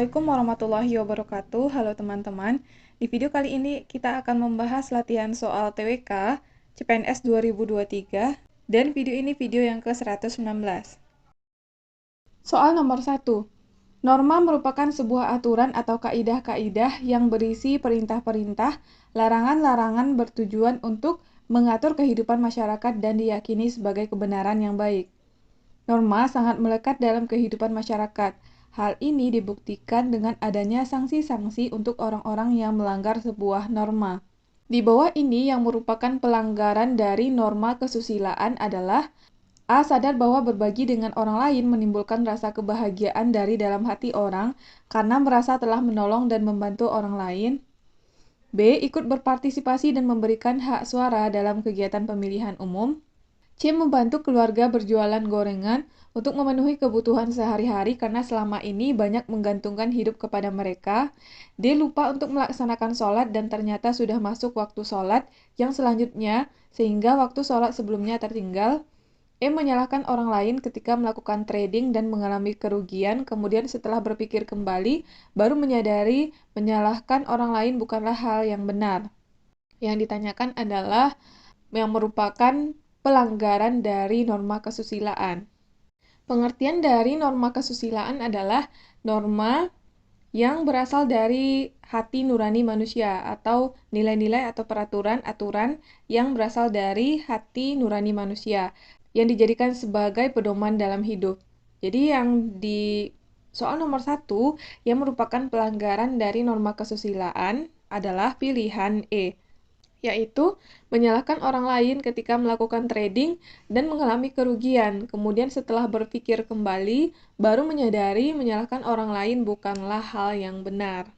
Assalamualaikum warahmatullahi wabarakatuh. Halo teman-teman. Di video kali ini kita akan membahas latihan soal TWK CPNS 2023 dan video ini video yang ke-119. Soal nomor 1. Norma merupakan sebuah aturan atau kaidah-kaidah yang berisi perintah-perintah, larangan-larangan bertujuan untuk mengatur kehidupan masyarakat dan diyakini sebagai kebenaran yang baik. Norma sangat melekat dalam kehidupan masyarakat. Hal ini dibuktikan dengan adanya sanksi-sanksi untuk orang-orang yang melanggar sebuah norma. Di bawah ini yang merupakan pelanggaran dari norma kesusilaan adalah: A. Sadar bahwa berbagi dengan orang lain menimbulkan rasa kebahagiaan dari dalam hati orang karena merasa telah menolong dan membantu orang lain. B. Ikut berpartisipasi dan memberikan hak suara dalam kegiatan pemilihan umum. C. Membantu keluarga berjualan gorengan untuk memenuhi kebutuhan sehari-hari karena selama ini banyak menggantungkan hidup kepada mereka. D. Lupa untuk melaksanakan sholat dan ternyata sudah masuk waktu sholat yang selanjutnya sehingga waktu sholat sebelumnya tertinggal. E. Menyalahkan orang lain ketika melakukan trading dan mengalami kerugian, kemudian setelah berpikir kembali, baru menyadari menyalahkan orang lain bukanlah hal yang benar. Yang ditanyakan adalah yang merupakan pelanggaran dari norma kesusilaan. Pengertian dari norma kesusilaan adalah norma yang berasal dari hati nurani manusia atau nilai-nilai atau peraturan-aturan yang berasal dari hati nurani manusia yang dijadikan sebagai pedoman dalam hidup. Jadi yang di soal nomor 1 yang merupakan pelanggaran dari norma kesusilaan adalah pilihan E, yaitu menyalahkan orang lain ketika melakukan trading dan mengalami kerugian. Kemudian setelah berpikir kembali, baru menyadari menyalahkan orang lain bukanlah hal yang benar.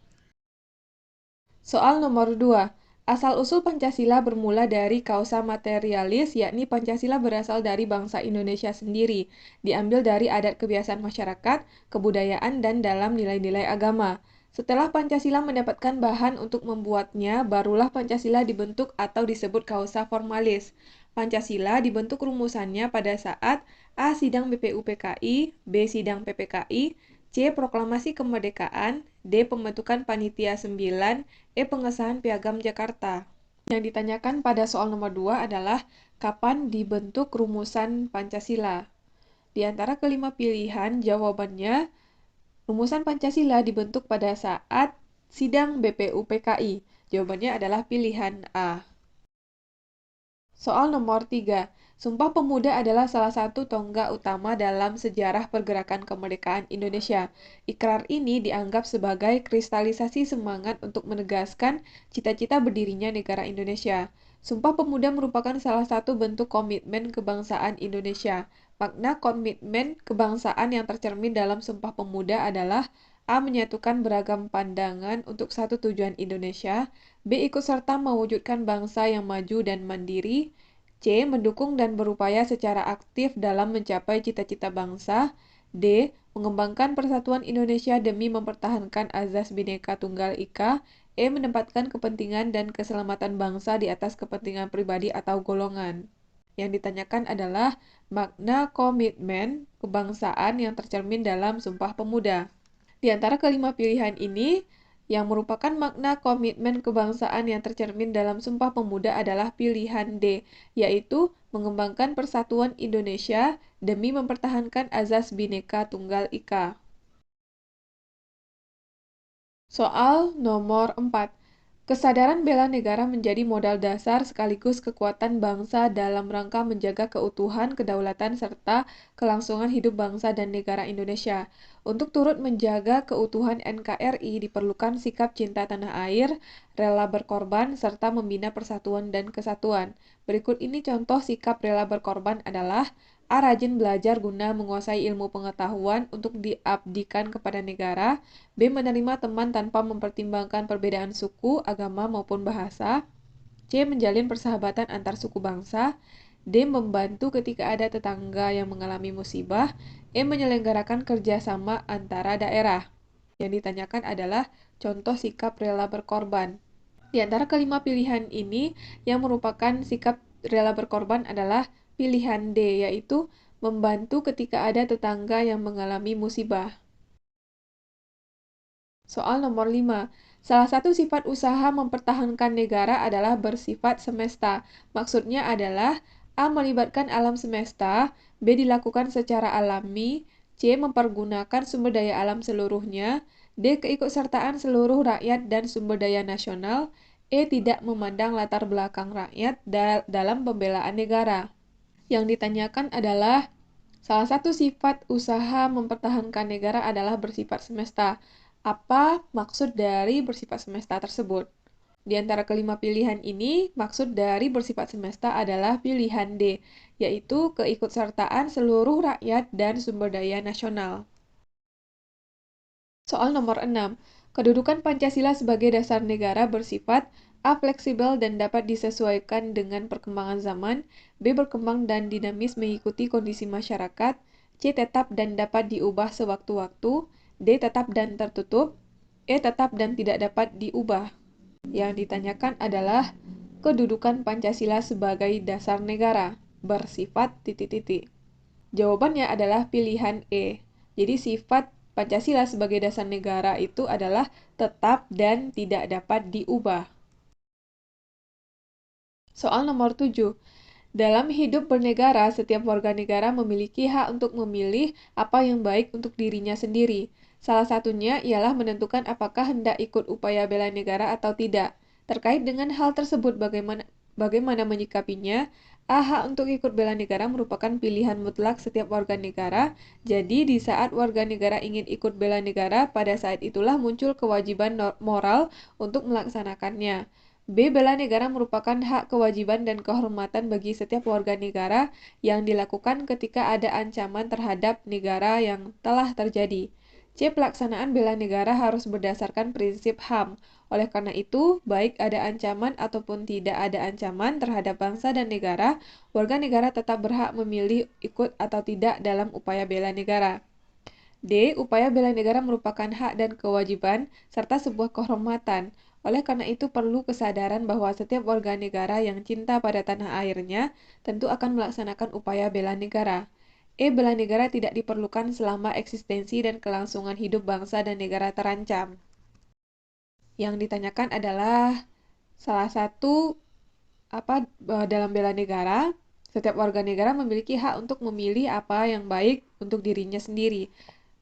Soal nomor 2. Asal-usul Pancasila bermula dari kausa materialis, yakni Pancasila berasal dari bangsa Indonesia sendiri, diambil dari adat kebiasaan masyarakat, kebudayaan, dan dalam nilai-nilai agama. Setelah Pancasila mendapatkan bahan untuk membuatnya, barulah Pancasila dibentuk atau disebut kausa formalis. Pancasila dibentuk rumusannya pada saat A. Sidang BPUPKI, B. Sidang PPKI, C. Proklamasi Kemerdekaan, D. Pembentukan Panitia 9, E. Pengesahan Piagam Jakarta. Yang ditanyakan pada soal nomor 2 adalah kapan dibentuk rumusan Pancasila. Di antara kelima pilihan, jawabannya rumusan Pancasila dibentuk pada saat sidang BPUPKI. Jawabannya adalah pilihan A. Soal nomor 3. Sumpah Pemuda adalah salah satu tonggak utama dalam sejarah pergerakan kemerdekaan Indonesia. Ikrar ini dianggap sebagai kristalisasi semangat untuk menegaskan cita-cita berdirinya negara Indonesia. Sumpah Pemuda merupakan salah satu bentuk komitmen kebangsaan Indonesia. Makna komitmen kebangsaan yang tercermin dalam Sumpah Pemuda adalah: A. Menyatukan beragam pandangan untuk satu tujuan Indonesia. B. Ikut serta mewujudkan bangsa yang maju dan mandiri. C. Mendukung dan berupaya secara aktif dalam mencapai cita-cita bangsa. D. Mengembangkan persatuan Indonesia demi mempertahankan azas Bhinneka Tunggal Ika. E. Menempatkan kepentingan dan keselamatan bangsa di atas kepentingan pribadi atau golongan. Yang ditanyakan adalah makna komitmen kebangsaan yang tercermin dalam Sumpah Pemuda. Di antara kelima pilihan ini, yang merupakan makna komitmen kebangsaan yang tercermin dalam Sumpah Pemuda adalah pilihan D, yaitu mengembangkan persatuan Indonesia demi mempertahankan azas Bhinneka Tunggal Ika. Soal nomor 4. Kesadaran bela negara menjadi modal dasar sekaligus kekuatan bangsa dalam rangka menjaga keutuhan, kedaulatan, serta kelangsungan hidup bangsa dan negara Indonesia. Untuk turut menjaga keutuhan NKRI diperlukan sikap cinta tanah air, rela berkorban, serta membina persatuan dan kesatuan. Berikut ini contoh sikap rela berkorban adalah: A. Rajin belajar guna menguasai ilmu pengetahuan untuk diabdikan kepada negara. B. Menerima teman tanpa mempertimbangkan perbedaan suku, agama, maupun bahasa. C. Menjalin persahabatan antar suku bangsa. D. Membantu ketika ada tetangga yang mengalami musibah. E. Menyelenggarakan kerjasama antara daerah. Yang ditanyakan adalah contoh sikap rela berkorban. Di antara kelima pilihan ini, yang merupakan sikap rela berkorban adalah pilihan D, yaitu membantu ketika ada tetangga yang mengalami musibah. Soal nomor 5. Salah satu sifat usaha mempertahankan negara adalah bersifat semesta. Maksudnya adalah A. Melibatkan alam semesta, B. Dilakukan secara alami, C. Mempergunakan sumber daya alam seluruhnya, D. Keikutsertaan seluruh rakyat dan sumber daya nasional, E. Tidak memandang latar belakang rakyat dalam pembelaan negara. Yang ditanyakan adalah salah satu sifat usaha mempertahankan negara adalah bersifat semesta. Apa maksud dari bersifat semesta tersebut? Di antara kelima pilihan ini, maksud dari bersifat semesta adalah pilihan D, yaitu keikutsertaan seluruh rakyat dan sumber daya nasional. Soal nomor 6. Kedudukan Pancasila sebagai dasar negara bersifat A. Fleksibel dan dapat disesuaikan dengan perkembangan zaman, B. Berkembang dan dinamis mengikuti kondisi masyarakat, C. Tetap dan dapat diubah sewaktu-waktu, D. Tetap dan tertutup, E. Tetap dan tidak dapat diubah. Yang ditanyakan adalah kedudukan Pancasila sebagai dasar negara bersifat titik-titik. Jawabannya adalah pilihan E. Jadi sifat Pancasila sebagai dasar negara itu adalah tetap dan tidak dapat diubah. Soal nomor 7. Dalam hidup bernegara, setiap warga negara memiliki hak untuk memilih apa yang baik untuk dirinya sendiri. Salah satunya ialah menentukan apakah hendak ikut upaya bela negara atau tidak. Terkait dengan hal tersebut, bagaimana menyikapinya? A. Hak untuk ikut bela negara merupakan pilihan mutlak setiap warga negara. Jadi, di saat warga negara ingin ikut bela negara, pada saat itulah muncul kewajiban moral untuk melaksanakannya. B. Bela negara merupakan hak, kewajiban, dan kehormatan bagi setiap warga negara yang dilakukan ketika ada ancaman terhadap negara yang telah terjadi. C. Pelaksanaan bela negara harus berdasarkan prinsip HAM. Oleh karena itu, baik ada ancaman ataupun tidak ada ancaman terhadap bangsa dan negara, warga negara tetap berhak memilih ikut atau tidak dalam upaya bela negara. D. Upaya bela negara merupakan hak dan kewajiban, serta sebuah kehormatan. Oleh karena itu perlu kesadaran bahwa setiap warga negara yang cinta pada tanah airnya tentu akan melaksanakan upaya bela negara. E. Bela negara tidak diperlukan selama eksistensi dan kelangsungan hidup bangsa dan negara terancam. Yang ditanyakan adalah salah satu dalam bela negara, setiap warga negara memiliki hak untuk memilih apa yang baik untuk dirinya sendiri.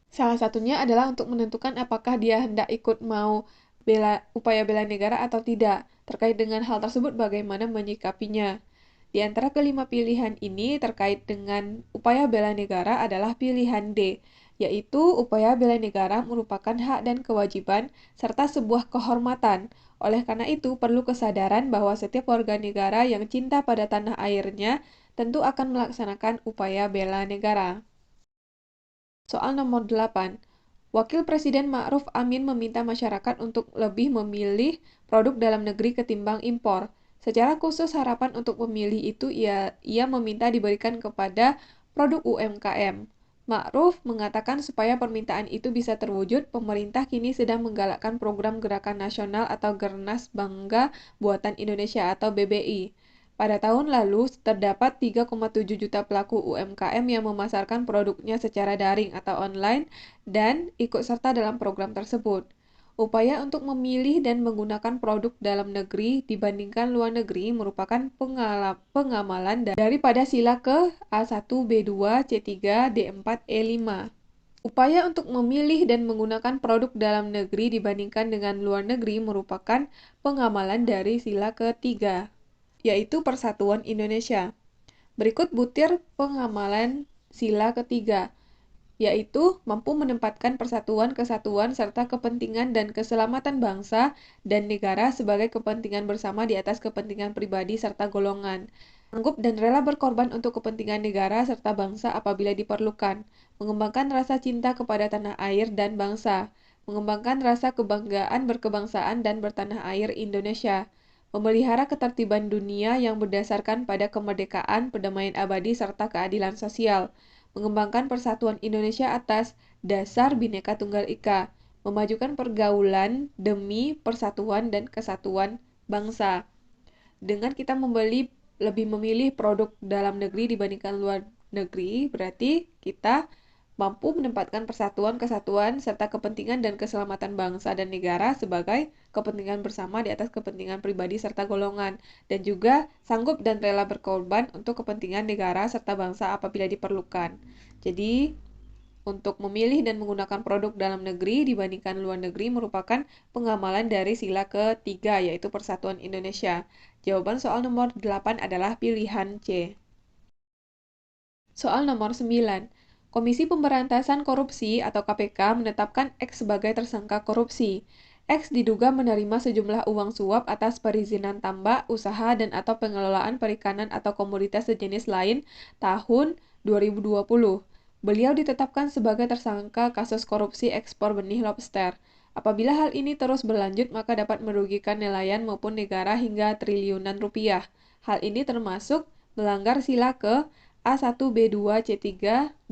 Salah satunya adalah untuk menentukan apakah dia hendak ikut mau upaya bela negara atau tidak. Terkait dengan hal tersebut, bagaimana menyikapinya? Di antara kelima pilihan ini, terkait dengan upaya bela negara adalah pilihan D, yaitu upaya bela negara merupakan hak dan kewajiban serta sebuah kehormatan. Oleh karena itu, perlu kesadaran bahwa setiap warga negara yang cinta pada tanah airnya tentu akan melaksanakan upaya bela negara. Soal nomor 8. Wakil Presiden Ma'ruf Amin meminta masyarakat untuk lebih memilih produk dalam negeri ketimbang impor. Secara khusus harapan untuk memilih itu ia meminta diberikan kepada produk UMKM. Ma'ruf mengatakan supaya permintaan itu bisa terwujud, pemerintah kini sedang menggalakkan program Gerakan Nasional atau Gernas Bangga Buatan Indonesia atau BBI. Pada tahun lalu, terdapat 3,7 juta pelaku UMKM yang memasarkan produknya secara daring atau online dan ikut serta dalam program tersebut. Upaya untuk memilih dan menggunakan produk dalam negeri dibandingkan luar negeri merupakan pengamalan daripada sila ke A1, B2, C3, D4, E5. Upaya untuk memilih dan menggunakan produk dalam negeri dibandingkan dengan luar negeri merupakan pengamalan dari sila ketiga, yaitu Persatuan Indonesia. Berikut butir pengamalan sila ketiga, yaitu mampu menempatkan persatuan, kesatuan, serta kepentingan dan keselamatan bangsa dan negara sebagai kepentingan bersama di atas kepentingan pribadi serta golongan. Sanggup dan rela berkorban untuk kepentingan negara serta bangsa apabila diperlukan. Mengembangkan rasa cinta kepada tanah air dan bangsa. Mengembangkan rasa kebanggaan berkebangsaan dan bertanah air Indonesia. Memelihara ketertiban dunia yang berdasarkan pada kemerdekaan, perdamaian abadi, serta keadilan sosial. Mengembangkan persatuan Indonesia atas dasar Bhinneka Tunggal Ika. Memajukan pergaulan demi persatuan dan kesatuan bangsa. Dengan kita lebih memilih produk dalam negeri dibandingkan luar negeri, berarti kita mampu menempatkan persatuan, kesatuan, serta kepentingan dan keselamatan bangsa dan negara sebagai kepentingan bersama di atas kepentingan pribadi serta golongan, dan juga sanggup dan rela berkorban untuk kepentingan negara serta bangsa apabila diperlukan. Jadi, untuk memilih dan menggunakan produk dalam negeri dibandingkan luar negeri merupakan pengamalan dari sila ketiga, yaitu Persatuan Indonesia. Jawaban soal nomor 8 adalah pilihan C. Soal nomor 9. Komisi Pemberantasan Korupsi atau KPK menetapkan X sebagai tersangka korupsi. X diduga menerima sejumlah uang suap atas perizinan tambak, usaha, dan atau pengelolaan perikanan atau komoditas sejenis lain tahun 2020. Beliau ditetapkan sebagai tersangka kasus korupsi ekspor benih lobster. Apabila hal ini terus berlanjut, maka dapat merugikan nelayan maupun negara hingga triliunan rupiah. Hal ini termasuk melanggar sila ke A1, B2, C3,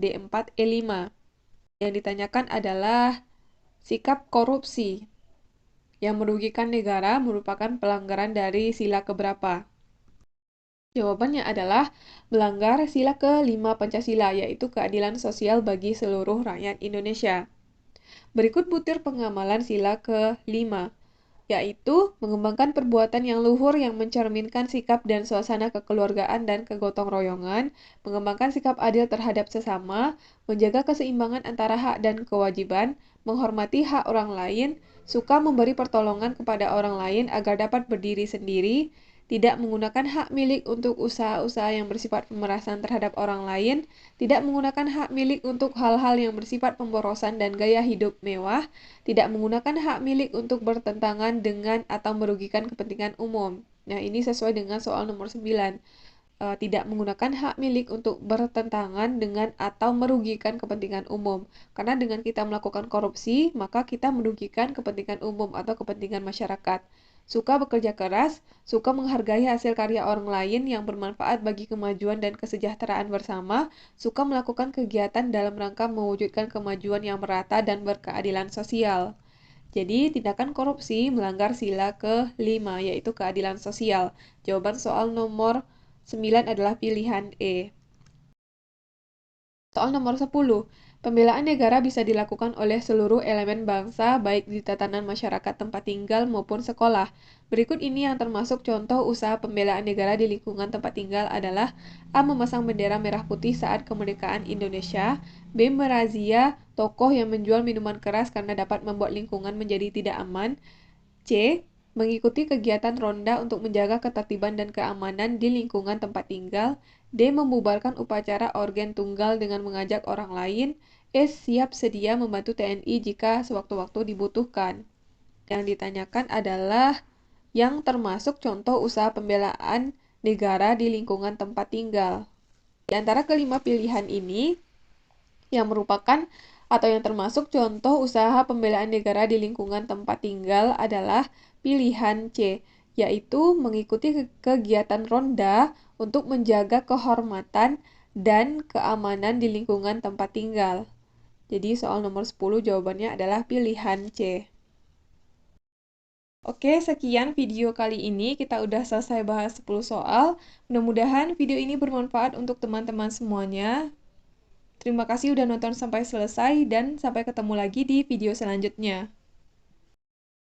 D4, E5. Yang ditanyakan adalah sikap korupsi yang merugikan negara merupakan pelanggaran dari sila keberapa? Jawabannya adalah melanggar sila ke-5 Pancasila, yaitu keadilan sosial bagi seluruh rakyat Indonesia. Berikut butir pengamalan sila ke-5, yaitu mengembangkan perbuatan yang luhur yang mencerminkan sikap dan suasana kekeluargaan dan kegotong royongan, mengembangkan sikap adil terhadap sesama, menjaga keseimbangan antara hak dan kewajiban, menghormati hak orang lain, suka memberi pertolongan kepada orang lain agar dapat berdiri sendiri, tidak menggunakan hak milik untuk usaha-usaha yang bersifat pemerasan terhadap orang lain, tidak menggunakan hak milik untuk hal-hal yang bersifat pemborosan dan gaya hidup mewah, tidak menggunakan hak milik untuk bertentangan dengan atau merugikan kepentingan umum. Nah, ini sesuai dengan soal nomor 9. Tidak menggunakan hak milik untuk bertentangan dengan atau merugikan kepentingan umum. Karena dengan kita melakukan korupsi, maka kita merugikan kepentingan umum atau kepentingan masyarakat. Suka bekerja keras, suka menghargai hasil karya orang lain yang bermanfaat bagi kemajuan dan kesejahteraan bersama, suka melakukan kegiatan dalam rangka mewujudkan kemajuan yang merata dan berkeadilan sosial. Jadi, tindakan korupsi melanggar sila ke-5, yaitu keadilan sosial. Jawaban soal nomor 9 adalah pilihan E. Soal nomor 10. Pembelaan negara bisa dilakukan oleh seluruh elemen bangsa, baik di tatanan masyarakat tempat tinggal maupun sekolah. Berikut ini yang termasuk contoh usaha pembelaan negara di lingkungan tempat tinggal adalah A. Memasang bendera merah putih saat kemerdekaan Indonesia, B. Merazia tokoh yang menjual minuman keras karena dapat membuat lingkungan menjadi tidak aman, C. Mengikuti kegiatan ronda untuk menjaga ketertiban dan keamanan di lingkungan tempat tinggal. D. Membubarkan upacara organ tunggal dengan mengajak orang lain. E. Siap sedia membantu TNI jika sewaktu-waktu dibutuhkan. Yang ditanyakan adalah yang termasuk contoh usaha pembelaan negara di lingkungan tempat tinggal. Di antara kelima pilihan ini, yang merupakan atau yang termasuk contoh usaha pembelaan negara di lingkungan tempat tinggal adalah pilihan C, yaitu mengikuti kegiatan ronda untuk menjaga kehormatan dan keamanan di lingkungan tempat tinggal. Jadi soal nomor 10 jawabannya adalah pilihan C. Oke, sekian video kali ini. Kita udah selesai bahas 10 soal. Mudah-mudahan video ini bermanfaat untuk teman-teman semuanya. Terima kasih udah nonton sampai selesai dan sampai ketemu lagi di video selanjutnya.